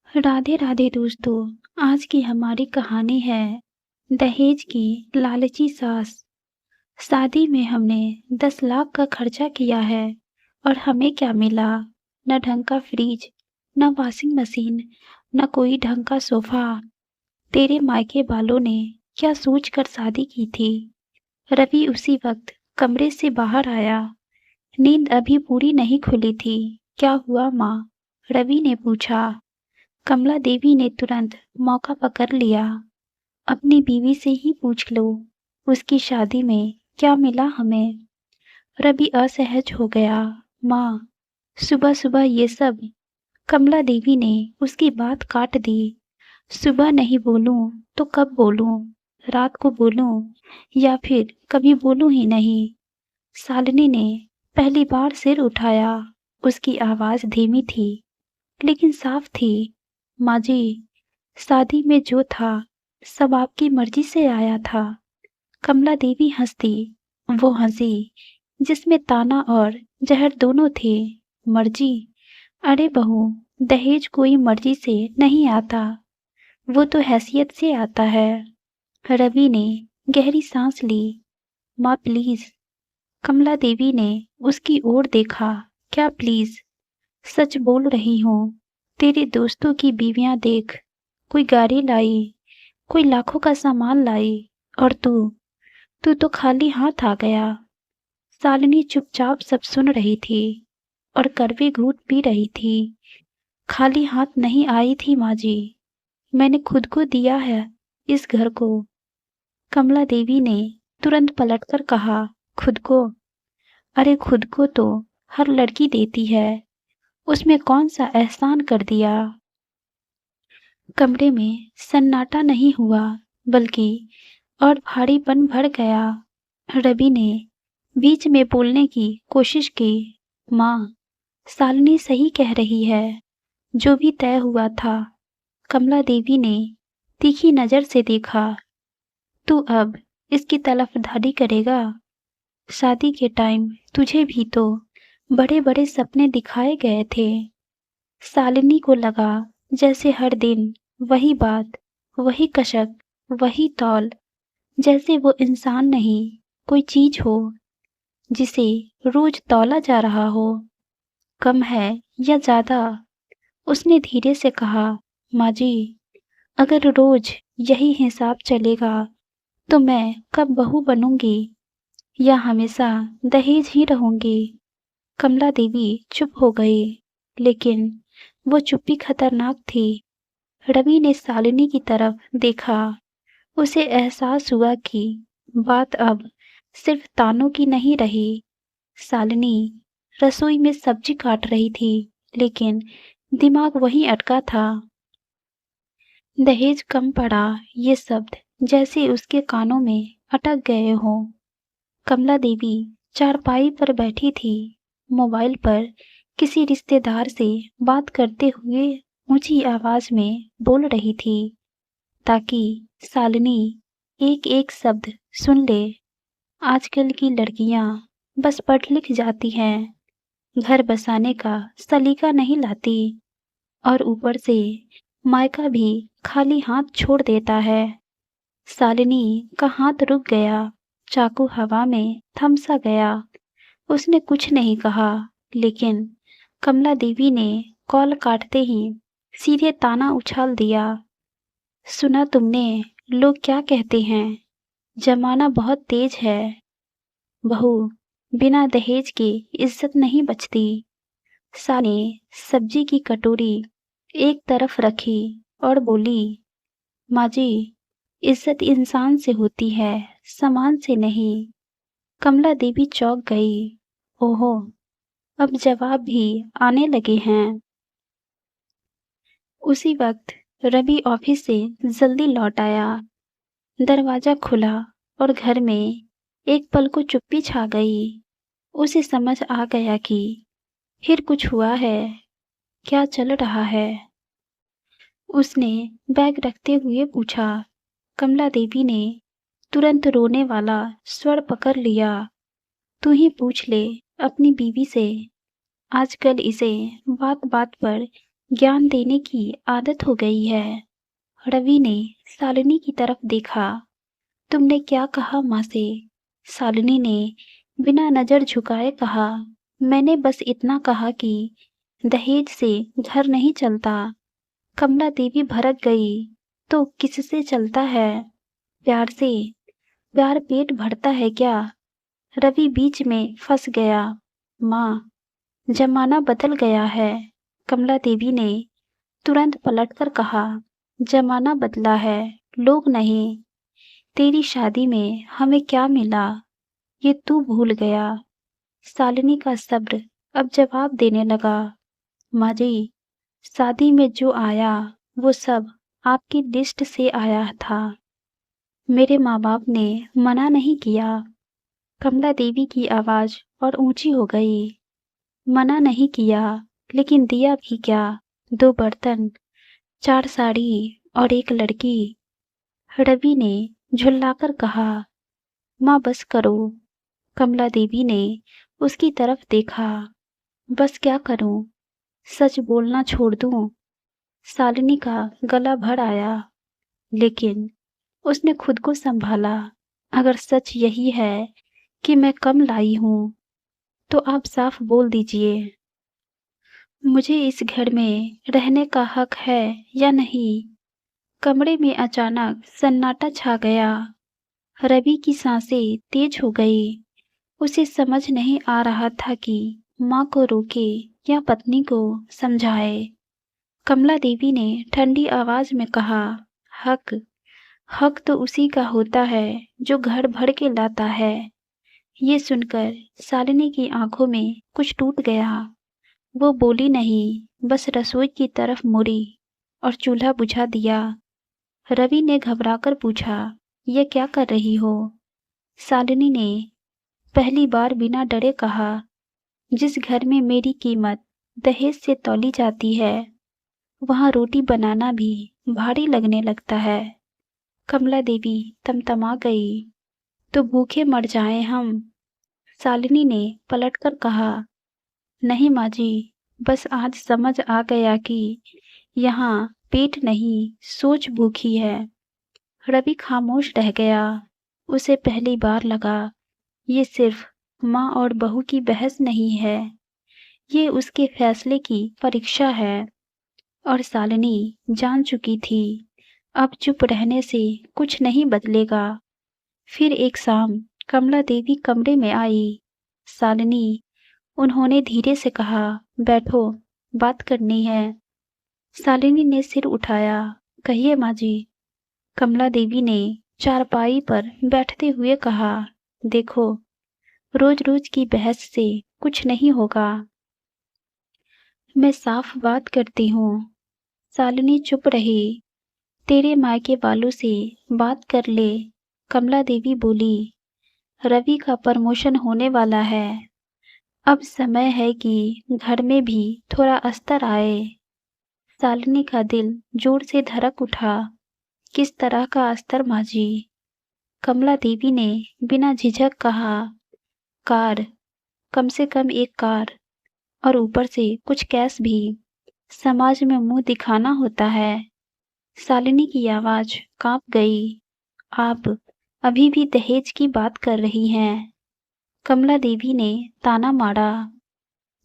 राधे राधे दोस्तों। आज की हमारी कहानी है दहेज की लालची सास। शादी में हमने 10 लाख का खर्चा किया है और हमें क्या मिला? न ढंग का फ्रिज, न वॉशिंग मशीन, न कोई ढंग का सोफा। तेरे मायके वालों ने क्या सोच कर शादी की थी? रवि उसी वक्त कमरे से बाहर आया। नींद अभी पूरी नहीं खुली थी। क्या हुआ माँ? रवि ने पूछा। कमला देवी ने तुरंत मौका पकड़ लिया। अपनी बीवी से ही पूछ लो, उसकी शादी में क्या मिला हमें। रवि असहज हो गया। माँ, सुबह सुबह ये सब? कमला देवी ने उसकी बात काट दी। सुबह नहीं बोलूं तो कब बोलूं? रात को बोलूं या फिर कभी बोलूं ही नहीं? शालिनी ने पहली बार सिर उठाया। उसकी आवाज धीमी थी लेकिन साफ थी। माँ जी, शादी में जो था सब आपकी मर्जी से आया था। कमला देवी हंसती, वो हंसी जिसमें ताना और जहर दोनों थे। मर्जी? अरे बहू, दहेज कोई मर्जी से नहीं आता, वो तो हैसियत से आता है। रवि ने गहरी सांस ली। माँ प्लीज। कमला देवी ने उसकी ओर देखा। क्या प्लीज? सच बोल रही हूँ। तेरे दोस्तों की बीवियां देख, कोई गाड़ी लाई, कोई लाखों का सामान लाई, और तू तू तो खाली हाथ आ गया। शालिनी चुपचाप सब सुन रही थी और कड़वी घूंट पी रही थी। खाली हाथ नहीं आई थी माँ जी, मैंने खुद को दिया है इस घर को। कमला देवी ने तुरंत पलटकर कहा। खुद को? अरे खुद को तो हर लड़की देती है, उसमें कौन सा एहसान कर दिया? कमरे में सन्नाटा नहीं हुआ, बल्कि और भारीपन भर गया। रवि ने बीच में बोलने की कोशिश की। माँ, शालिनी सही कह रही है, जो भी तय हुआ था। कमला देवी ने तीखी नजर से देखा। तू अब इसकी तरफदारी करेगा? शादी के टाइम तुझे भी तो बड़े बड़े सपने दिखाए गए थे। शालिनी को लगा जैसे हर दिन वही बात, वही कशक, वही तौल, जैसे वो इंसान नहीं कोई चीज हो जिसे रोज तौला जा रहा हो। कम है या ज्यादा? उसने धीरे से कहा। माँ जी, अगर रोज यही हिसाब चलेगा तो मैं कब बहू बनूंगी या हमेशा दहेज ही रहूंगी? कमला देवी चुप हो गई, लेकिन वो चुप्पी खतरनाक थी। रवि ने शालिनी की तरफ देखा। उसे एहसास हुआ कि बात अब सिर्फ तानों की नहीं रही। शालिनी रसोई में सब्जी काट रही थी, लेकिन दिमाग वहीं अटका था। दहेज कम पड़ा, ये शब्द जैसे उसके कानों में अटक गए हों। कमला देवी चारपाई पर बैठी थी, मोबाइल पर किसी रिश्तेदार से बात करते हुए ऊंची आवाज में बोल रही थी, ताकि शालिनी एक एक शब्द सुन ले। आजकल की लड़कियां बस पढ़ लिख जाती हैं, घर बसाने का सलीका नहीं लाती, और ऊपर से मायका भी खाली हाथ छोड़ देता है। शालिनी का हाथ रुक गया, चाकू हवा में थम सा गया। उसने कुछ नहीं कहा, लेकिन कमला देवी ने कॉल काटते ही सीधे ताना उछाल दिया। सुना तुमने लोग क्या कहते हैं? जमाना बहुत तेज है। बहू, बिना दहेज के इज्जत नहीं बचती। साने सब्जी की कटोरी एक तरफ रखी और बोली। माँ जी, इज्जत इंसान से होती है, सामान से नहीं। कमला देवी चौंक गई। ओहो, अब जवाब भी आने लगे हैं। उसी वक्त रवि ऑफिस से जल्दी लौट आया। दरवाजा खुला और घर में एक पल को चुप्पी छा गई। उसे समझ आ गया कि फिर कुछ हुआ है। क्या चल रहा है? उसने बैग रखते हुए पूछा। कमला देवी ने तुरंत रोने वाला स्वर पकड़ लिया। तू ही पूछ ले अपनी बीवी से। आजकल इसे बात बात पर ज्ञान देने की आदत हो गई है। रवि ने शालिनी की तरफ देखा। तुमने क्या कहा माँ से? शालिनी ने बिना नजर झुकाए कहा, मैंने बस इतना कहा कि दहेज से घर नहीं चलता। कमला देवी भड़क गई, तो किससे चलता है? प्यार से। प्यार पेट भरता है क्या? रवि बीच में फंस गया। माँ, जमाना बदल गया है। कमला देवी ने तुरंत पलटकर कहा, जमाना बदला है, लोग नहीं। तेरी शादी में हमें क्या मिला, ये तू भूल गया। शालिनी का सब्र अब जवाब देने लगा। माँ जी, शादी में जो आया वो सब आपकी लिस्ट से आया था। मेरे माँ बाप ने मना नहीं किया। कमला देवी की आवाज और ऊंची हो गई। मना नहीं किया, लेकिन दिया भी क्या? 2 बर्तन, 4 साड़ी और 1 लड़की। रवि ने झुल्लाकर कहा, माँ बस करो। कमला देवी ने उसकी तरफ देखा। बस क्या करूं? सच बोलना छोड़ दूं? शालिनी का गला भर आया, लेकिन उसने खुद को संभाला। अगर सच यही है कि मैं कम लाई हूं, तो आप साफ बोल दीजिए। मुझे इस घर में रहने का हक है या नहीं? कमरे में अचानक सन्नाटा छा गया। रवि की सांसें तेज हो गई। उसे समझ नहीं आ रहा था कि माँ को रोके या पत्नी को समझाए। कमला देवी ने ठंडी आवाज में कहा, हक? हक तो उसी का होता है जो घर भर के लाता है। ये सुनकर शालिनी की आंखों में कुछ टूट गया। वो बोली नहीं, बस रसोई की तरफ मुड़ी और चूल्हा बुझा दिया। रवि ने घबराकर पूछा, ये क्या कर रही हो? शालिनी ने पहली बार बिना डरे कहा, जिस घर में मेरी कीमत दहेज से तौली जाती है, वहां रोटी बनाना भी भारी लगने लगता है। कमला देवी तमतमा गई, तो भूखे मर जाएं हम। शालिनी ने पलटकर कहा, नहीं माँ जी, बस आज समझ आ गया कि यहाँ पेट नहीं, सोच भूखी है। रवि खामोश रह गया। उसे पहली बार लगा, ये सिर्फ माँ और बहू की बहस नहीं है, ये उसके फैसले की परीक्षा है। और शालिनी जान चुकी थी, अब चुप रहने से कुछ नहीं बदलेगा। फिर एक शाम कमला देवी कमरे में आई। शालिनी, उन्होंने धीरे से कहा, बैठो, बात करनी है। शालिनी ने सिर उठाया, कहिए माँ जी। कमला देवी ने चारपाई पर बैठते हुए कहा, देखो, रोज रोज की बहस से कुछ नहीं होगा। मैं साफ बात करती हूँ। शालिनी चुप रही। तेरे मायके वालों से बात कर ले। कमला देवी बोली, रवि का प्रमोशन होने वाला है। अब समय है कि घर में भी थोड़ा अस्तर आए। शालिनी का दिल जोर से धड़क उठा। किस तरह का अस्तर माँ जी? कमला देवी ने बिना झिझक कहा, कार, कम से कम 1 कार, और ऊपर से कुछ कैश भी। समाज में मुंह दिखाना होता है। शालिनी की आवाज कांप गई। आप अभी भी दहेज की बात कर रही हैं? कमला देवी ने ताना मारा।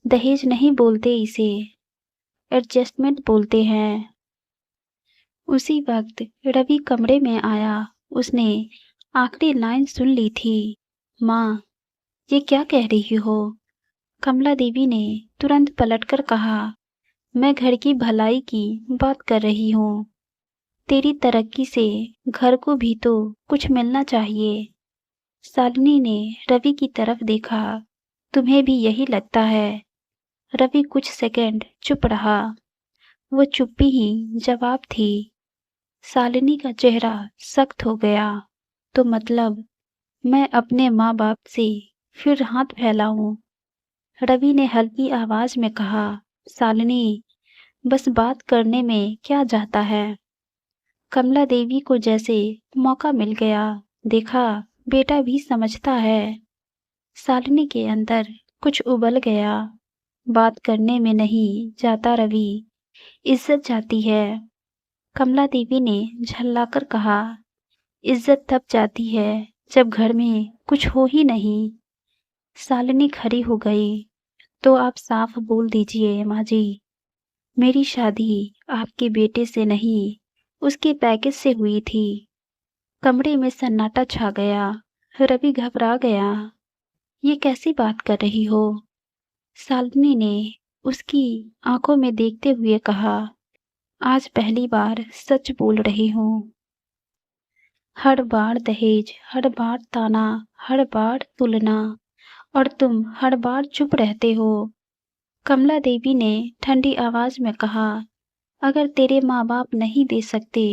दहेज नहीं बोलते इसे, एडजस्टमेंट बोलते हैं। उसी वक्त रवि कमरे में आया। उसने आखिरी लाइन सुन ली थी, माँ, ये क्या कह रही हो? कमला देवी ने तुरंत पलटकर कहा, मैं घर की भलाई की बात कर रही हूँ। तेरी तरक्की से घर को भी तो कुछ मिलना चाहिए। शालिनी ने रवि की तरफ देखा, तुम्हें भी यही लगता है? रवि कुछ सेकंड चुप रहा। वो चुप्पी ही जवाब थी। शालिनी का चेहरा सख्त हो गया, तो मतलब मैं अपने माँ बाप से फिर हाथ फैलाऊं? रवि ने हल्की आवाज में कहा, शालिनी, बस बात करने में क्या जाता है? कमला देवी को जैसे मौका मिल गया। देखा, बेटा भी समझता है। शालिनी के अंदर कुछ उबल गया। बात करने में नहीं जाता रवि, इज्जत जाती है। कमला देवी ने झल्लाकर कहा, इज्जत तब जाती है जब घर में कुछ हो ही नहीं। शालिनी खड़ी हो गई। तो आप साफ बोल दीजिए माँ जी, मेरी शादी आपके बेटे से नहीं, उसके पैकेज से हुई थी। कमरे में सन्नाटा छा गया। रवि घबरा गया। ये कैसी बात कर रही हो? शालिनी ने उसकी आंखों में देखते हुए कहा, आज पहली बार सच बोल रही हूँ। हर बार दहेज, हर बार ताना, हर बार तुलना, और तुम हर बार चुप रहते हो। कमला देवी ने ठंडी आवाज में कहा, अगर तेरे माँ बाप नहीं दे सकते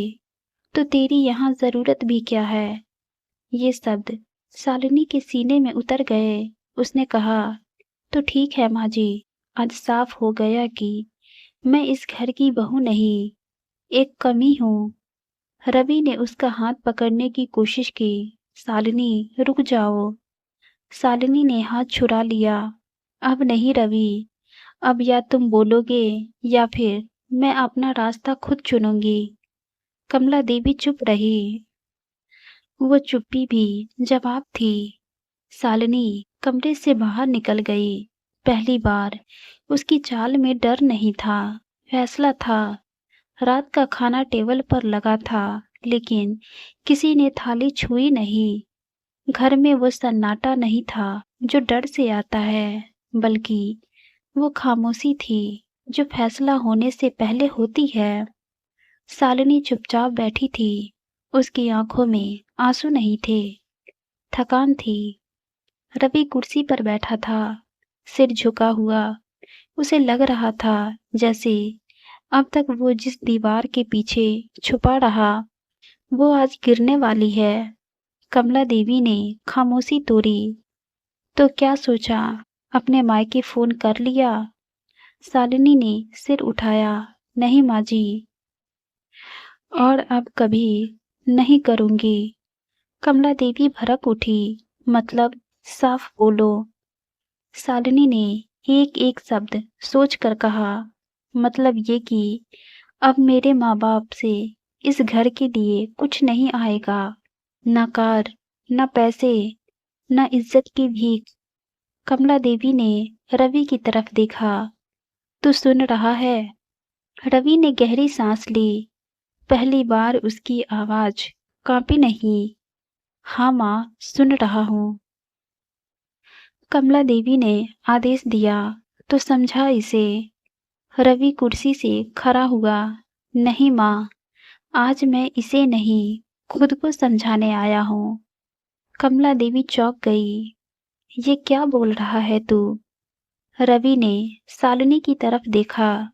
तो तेरी यहाँ जरूरत भी क्या है? ये शब्द शालिनी के सीने में उतर गए। उसने कहा, तो ठीक है माँ जी, आज साफ हो गया कि मैं इस घर की बहू नहीं, एक कमी हूँ। रवि ने उसका हाथ पकड़ने की कोशिश की। शालिनी, रुक जाओ। शालिनी ने हाथ छुड़ा लिया। अब नहीं रवि, अब या तुम बोलोगे या फिर मैं अपना रास्ता खुद चुनूंगी। कमला देवी चुप रही। वो चुप्पी भी जवाब थी। शालिनी कमरे से बाहर निकल गई। पहली बार उसकी चाल में डर नहीं था, फैसला था। रात का खाना टेबल पर लगा था, लेकिन किसी ने थाली छुई नहीं। घर में वो सन्नाटा नहीं था जो डर से आता है, बल्कि वो खामोशी थी जो फैसला होने से पहले होती है। शालिनी चुपचाप बैठी थी। उसकी आंखों में आंसू नहीं थे, थकान थी। रवि कुर्सी पर बैठा था, सिर झुका हुआ। उसे लग रहा था जैसे अब तक वो जिस दीवार के पीछे छुपा रहा, वो आज गिरने वाली है। कमला देवी ने खामोशी तोड़ी। तो क्या सोचा, अपने मायके फोन कर लिया? शालिनी ने सिर उठाया। नहीं माँ जी, और अब कभी नहीं करूंगी। कमला देवी भड़क उठी। मतलब, साफ बोलो। शालिनी ने एक एक शब्द सोच कर कहा, मतलब ये कि अब मेरे माँ बाप से इस घर के लिए कुछ नहीं आएगा, न कार, न पैसे, न इज्जत की भीख। कमला देवी ने रवि की तरफ देखा। तू सुन रहा है? रवि ने गहरी सांस ली। पहली बार उसकी आवाज कांपी नहीं। हाँ माँ, सुन रहा हूँ। कमला देवी ने आदेश दिया, तो समझा इसे। रवि कुर्सी से खड़ा हुआ। नहीं माँ, आज मैं इसे नहीं, खुद को समझाने आया हूँ। कमला देवी चौंक गई। ये क्या बोल रहा है तू? रवि ने शालिनी की तरफ देखा,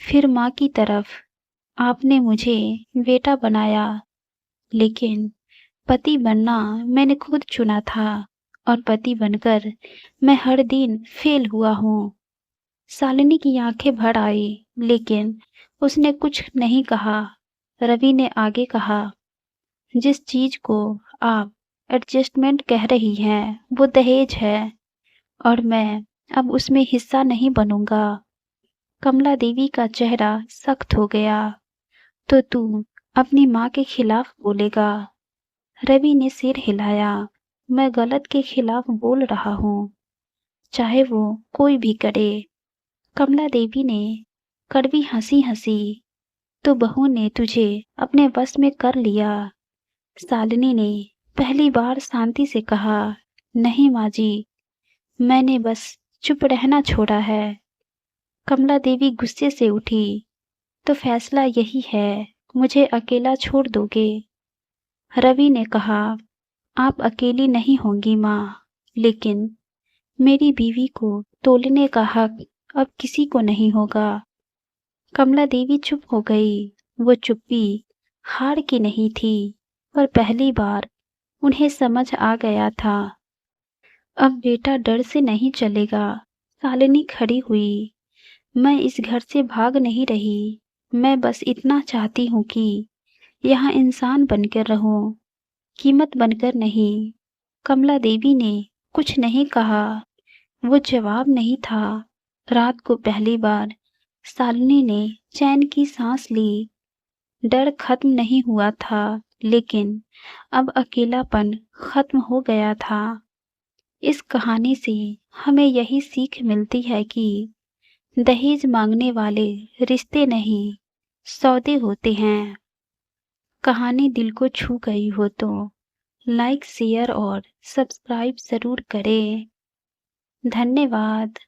फिर माँ की तरफ। आपने मुझे बेटा बनाया, लेकिन पति बनना मैंने खुद चुना था, और पति बनकर मैं हर दिन फेल हुआ हूँ। शालिनी की आंखें भर आई, लेकिन उसने कुछ नहीं कहा। रवि ने आगे कहा, जिस चीज को आप एडजस्टमेंट कह रही हैं वो दहेज है, और मैं अब उसमें हिस्सा नहीं बनूंगा। कमला देवी का चेहरा सख्त हो गया। तो तू अपनी माँ के खिलाफ बोलेगा? रवि ने सिर हिलाया। मैं गलत के खिलाफ बोल रहा हूँ, चाहे वो कोई भी करे। कमला देवी ने कड़वी हंसी हंसी। तो बहू ने तुझे अपने बस में कर लिया। शालिनी ने पहली बार शांति से कहा, नहीं माँ जी, मैंने बस चुप रहना छोड़ा है। कमला देवी गुस्से से उठी। तो फैसला यही है, मुझे अकेला छोड़ दोगे? रवि ने कहा, आप अकेली नहीं होंगी माँ, लेकिन मेरी बीवी को तोलने का हक अब किसी को नहीं होगा। कमला देवी चुप हो गई। वो चुप्पी हार की नहीं थी, पर पहली बार उन्हें समझ आ गया था। अब बेटा डर से नहीं चलेगा। शालिनी खड़ी हुई। मैं इस घर से भाग नहीं रही। मैं बस इतना चाहती हूँ कि यहाँ इंसान बनकर रहूं, कीमत बनकर नहीं। कमला देवी ने कुछ नहीं कहा। वो जवाब नहीं था। रात को पहली बार शालिनी ने चैन की सांस ली। डर खत्म नहीं हुआ था, लेकिन अब अकेलापन खत्म हो गया था। इस कहानी से हमें यही सीख मिलती है कि दहेज मांगने वाले रिश्ते नहीं, सौदे होते हैं। कहानी दिल को छू गई हो तो लाइक, शेयर और सब्सक्राइब ज़रूर करें। धन्यवाद।